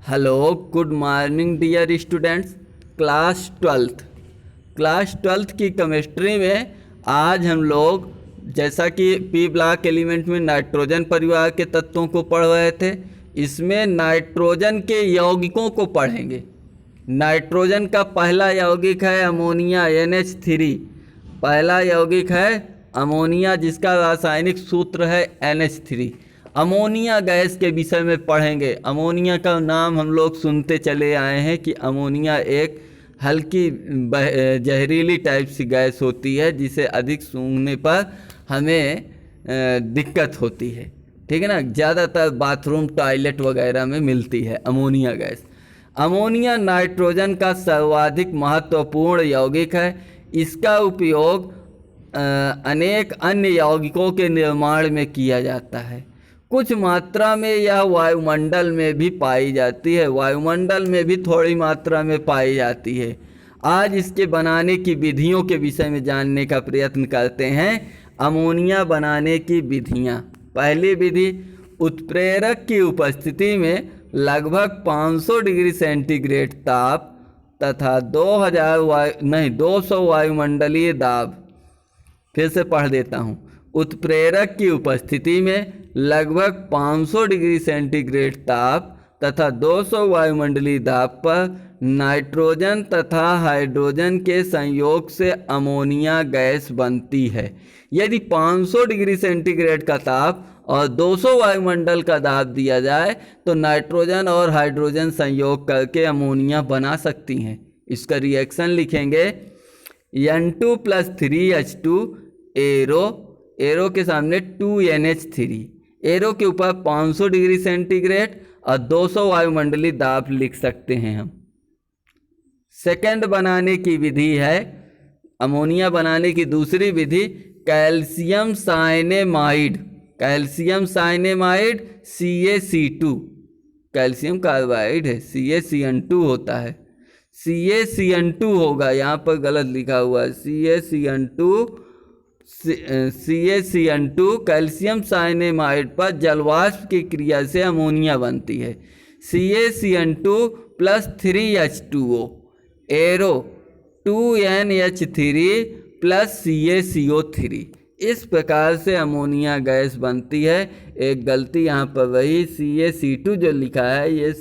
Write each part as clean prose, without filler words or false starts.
Hello, good morning dear students. Class twelfth की chemistry में आज हम लोग जैसा कि पी ब्लॉक एलिमेंट में नाइट्रोजन परिवार के तत्वों को पढ़ रहे थे, इसमें नाइट्रोजन के यौगिकों को पढ़ेंगे। नाइट्रोजन का पहला यौगिक है अमोनिया NH3। पहला यौगिक है अमोनिया जिसका रासायनिक सूत्र है NH3। अमोनिया गैस के विषय में पढ़ेंगे। अमोनिया का नाम हम लोग सुनते चले आए हैं कि अमोनिया एक हल्की जहरीली टाइप सी गैस होती है जिसे अधिक सूंघने पर हमें दिक्कत होती है। ठीक है ना, ज़्यादातर बाथरूम टॉयलेट वगैरह में मिलती है अमोनिया गैस। अमोनिया नाइट्रोजन का सर्वाधिक महत्वपूर्ण यौगिक है। इसका उपयोग अनेक अन्य यौगिकों के निर्माण में किया जाता है। कुछ मात्रा में यह वायुमंडल में भी पाई जाती है, वायुमंडल में भी थोड़ी मात्रा में पाई जाती है। आज इसके बनाने की विधियों के विषय में जानने का प्रयत्न करते हैं। अमोनिया बनाने की विधियाँ। पहली विधि, उत्प्रेरक की उपस्थिति में लगभग 500 डिग्री सेंटीग्रेड ताप तथा 200 वायुमंडलीय दाब। फिर से पढ़ देता हूँ। उत्प्रेरक की उपस्थिति में लगभग 500 डिग्री सेंटीग्रेड ताप तथा 200 वायुमंडलीय दाब पर नाइट्रोजन तथा हाइड्रोजन के संयोग से अमोनिया गैस बनती है। यदि 500 डिग्री सेंटीग्रेड का ताप और 200 वायुमंडल का दाब दिया जाए तो नाइट्रोजन और हाइड्रोजन संयोग करके अमोनिया बना सकती हैं। इसका रिएक्शन लिखेंगे N2 + 3H2 एरो के सामने 2NH3। एरो के ऊपर 500 डिग्री सेंटीग्रेड और 200 वायुमंडलीय दाब लिख सकते हैं हम। सेकंड बनाने की विधि है, अमोनिया बनाने की दूसरी विधि, calcium cyanamide. Calcium cyanamide CaC2, calcium carbide है, CaCN2 होता है। CaCN2 होगा, यहाँ पर गलत लिखा हुआ है। CaCN2 कैल्शियम साइनेमाइड पर जलवाष्प की क्रिया से अमोनिया बनती है। CaCN2 + 3H2O arrow 2NH3 + CaCO3। इस प्रकार से अमोनिया गैस बनती है। एक गलती यहाँ पर वही, CaC2 जो लिखा है ये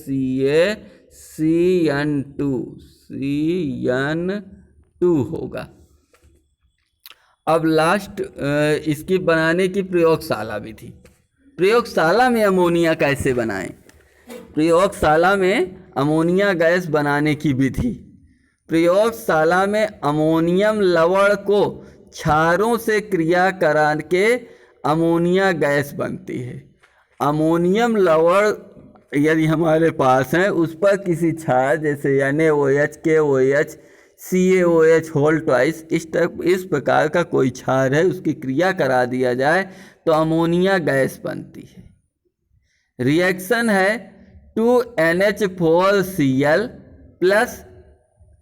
CaCN2 होगा। अब लास्ट इसकी बनाने की प्रयोगशाला विधि। प्रयोगशाला में अमोनिया कैसे बनाएं? प्रयोगशाला में अमोनिया गैस बनाने की विधि। प्रयोगशाला में अमोनियम लवण को क्षारों से क्रिया करा के अमोनिया गैस बनती है। अमोनियम लवण यदि हमारे पास है, उस पर किसी क्षार जैसे NaOH, KOH, CaOH whole twice इस प्रकार का कोई क्षार है, उसकी क्रिया करा दिया जाए तो अमोनिया गैस बनती है। रिएक्शन है 2NH4Cl +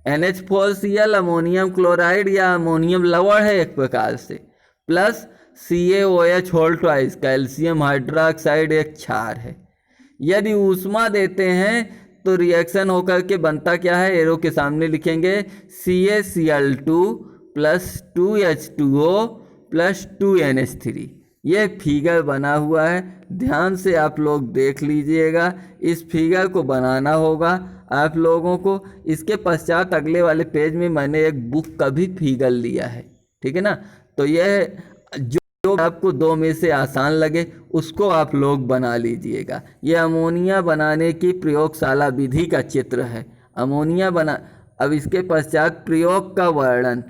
NH4Cl अमोनियम क्लोराइड या अमोनियम लवण है एक प्रकार से, plus CaOH whole twice calcium hydroxide एक क्षार है। यदि ऊष्मा देते हैं तो रिएक्शन होकर के बनता क्या है, एरो के सामने लिखेंगे CaCl2 + 2H2O + 2NH3। ये फिगर बना हुआ है, ध्यान से आप लोग देख लीजिएगा। इस फिगर को बनाना होगा आप लोगों को। इसके पश्चात अगले वाले पेज में मैंने एक बुक का भी फिगर लिया है, ठीक है ना। तो यह जो आपको दो में से आसान लगे उसको आप लोग बना लीजिएगा। यह अमोनिया बनाने की प्रयोगशाला विधि का चित्र है। अमोनिया बना, अब इसके पश्चात प्रयोग का वर्णन।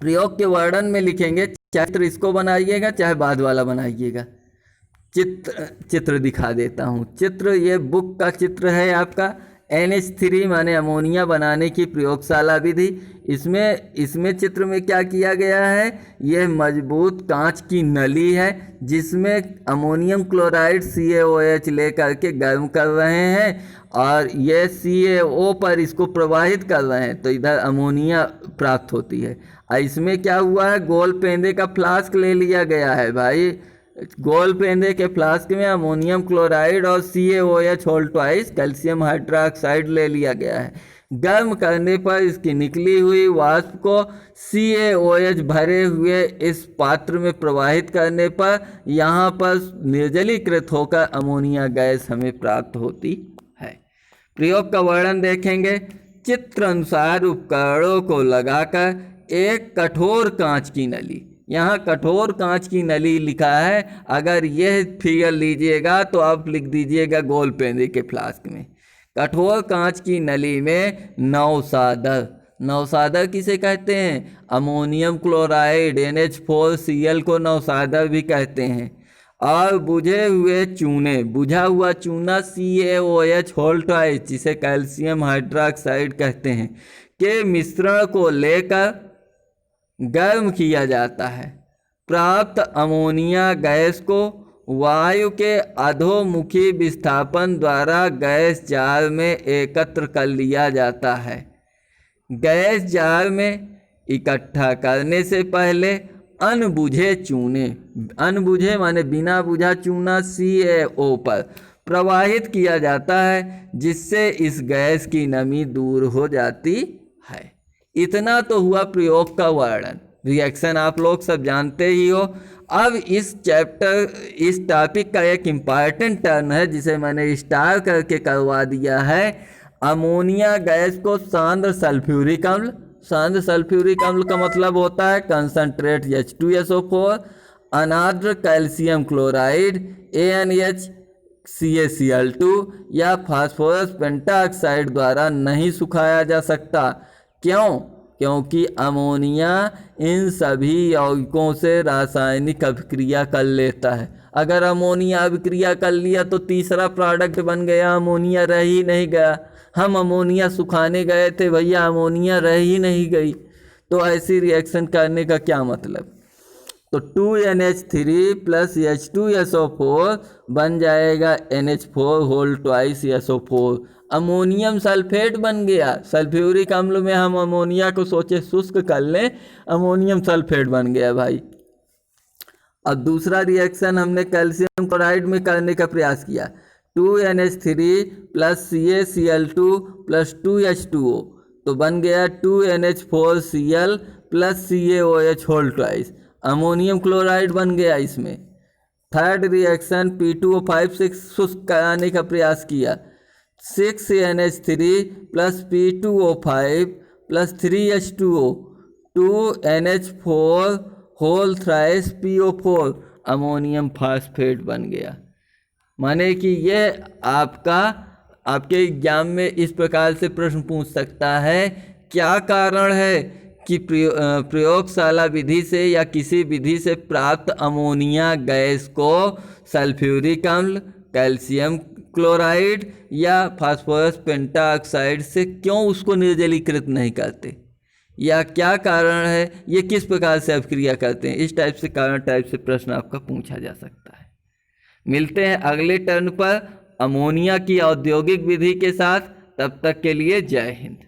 प्रयोग के वर्णन में लिखेंगे, चित्र इसको बनाइएगा चाहे बाद वाला बनाइएगा। चित्र दिखा देता हूँ। चित्र ये बुक का चित्र है आपका। NH3 माने अमोनिया बनाने की प्रयोगशाला विधि। इसमें चित्र में क्या किया गया है, यह मजबूत कांच की नली है जिसमें अमोनियम क्लोराइड CaOH लेकर के गर्म कर रहे हैं और ये CaO पर इसको प्रवाहित कर रहे हैं तो इधर अमोनिया प्राप्त होती है। इसमें क्या हुआ है, गोल पेंदे का फ्लास्क ले लिया गया है भाई, गोल पेंदे के फ्लास्क में अमोनियम क्लोराइड और CaOH whole twice calcium hydroxide ले लिया गया है। गर्म करने पर इसकी निकली हुई वाष्प को CaOH भरे हुए इस पात्र में प्रवाहित करने पर यहाँ पर निर्जलीकृत होकर अमोनिया गैस हमें प्राप्त होती है। प्रयोग का वर्णन देखेंगे। चित्र अनुसार उपकरणों को लगाकर एक कठोर कांच की नली, यहाँ कठोर कांच की नली लिखा है, अगर यह फिगर लीजिएगा तो आप लिख दीजिएगा गोल पेंदे के फ्लास्क में। कठोर कांच की नली में नवसादर, नवसादर किसे कहते हैं? अमोनियम क्लोराइड NH4Cl को नवसादर भी कहते हैं। और बुझे हुए चूने, बुझा हुआ चूना CaOH होल ट्वाइस जिसे कैल्शियम हाइड्रोक्साइड कहते हैं के मिश्रण को लेकर गर्म किया जाता है। प्राप्त अमोनिया गैस को वायु के अधोमुखी विस्थापन द्वारा गैस जार में एकत्र कर लिया जाता है। गैस जार में इकट्ठा करने से पहले अनबुझे चूने, अनबुझे माने बिना बुझा चूना CaO पर प्रवाहित किया जाता है, जिससे इस गैस की नमी दूर हो जाती है। इतना तो हुआ प्रयोग का वर्णन। रिएक्शन आप लोग सब जानते ही हो। अब इस टॉपिक का एक इम्पॉर्टेंट टर्न है जिसे मैंने स्टार करके करवा दिया है। अमोनिया गैस को सांद्र सल्फ्यूरिक अम्ल, सांद्र सल्फ्यूरिक अम्ल का मतलब होता है concentrate H2SO4, अनार्द्र calcium chloride AnHCaCl2 या फास्फोरस पेंटाऑक्साइड द्वारा नहीं सुखाया जा सकता। क्यों? क्योंकि अमोनिया इन सभी यौगिकों से रासायनिक अभिक्रिया कर लेता है। अगर अमोनिया अभिक्रिया कर लिया तो तीसरा प्रोडक्ट बन गया, अमोनिया रह ही नहीं गया। हम अमोनिया सुखाने गए थे भैया, अमोनिया रह ही नहीं गई। तो ऐसी रिएक्शन करने का क्या मतलब? तो 2NH3 प्लस H2SO4 बन जाएगा NH4 whole twice SO4, ammonium sulphate बन गया। सल्फ्यूरिक अम्ल में हम अमोनिया को सोचे शुष्क कर लें, अमोनियम सल्फेट बन गया भाई। अब दूसरा रिएक्शन हमने कैल्शियम क्लोराइड में करने का प्रयास किया। 2NH3 plus CaCl2 plus 2H2O तो बन गया 2NH4Cl plus CaOH whole twice, ammonium chloride बन गया इसमें। थर्ड रिएक्शन P2O5 से शुष्क कराने का प्रयास किया। 6NH3 plus P2O5 plus 3H2O 2NH4 whole thrice PO4, ammonium phosphate बन गया। माने कि यह आपके एग्जाम में इस प्रकार से प्रश्न पूछ सकता है, क्या कारण है कि प्रयोगशाला विधि से या किसी विधि से प्राप्त अमोनिया गैस को सल्फ्यूरिक अम्ल, कैल्शियम क्लोराइड या फास्फोरस पेंटाऑक्साइड से क्यों उसको निर्जलीकृत नहीं करते, या क्या कारण है, ये किस प्रकार से अभिक्रिया करते हैं। इस टाइप से कारण टाइप से प्रश्न आपका पूछा जा सकता है। मिलते हैं अगले टर्न पर अमोनिया की औद्योगिक विधि के साथ। तब तक के लिए जय हिंद।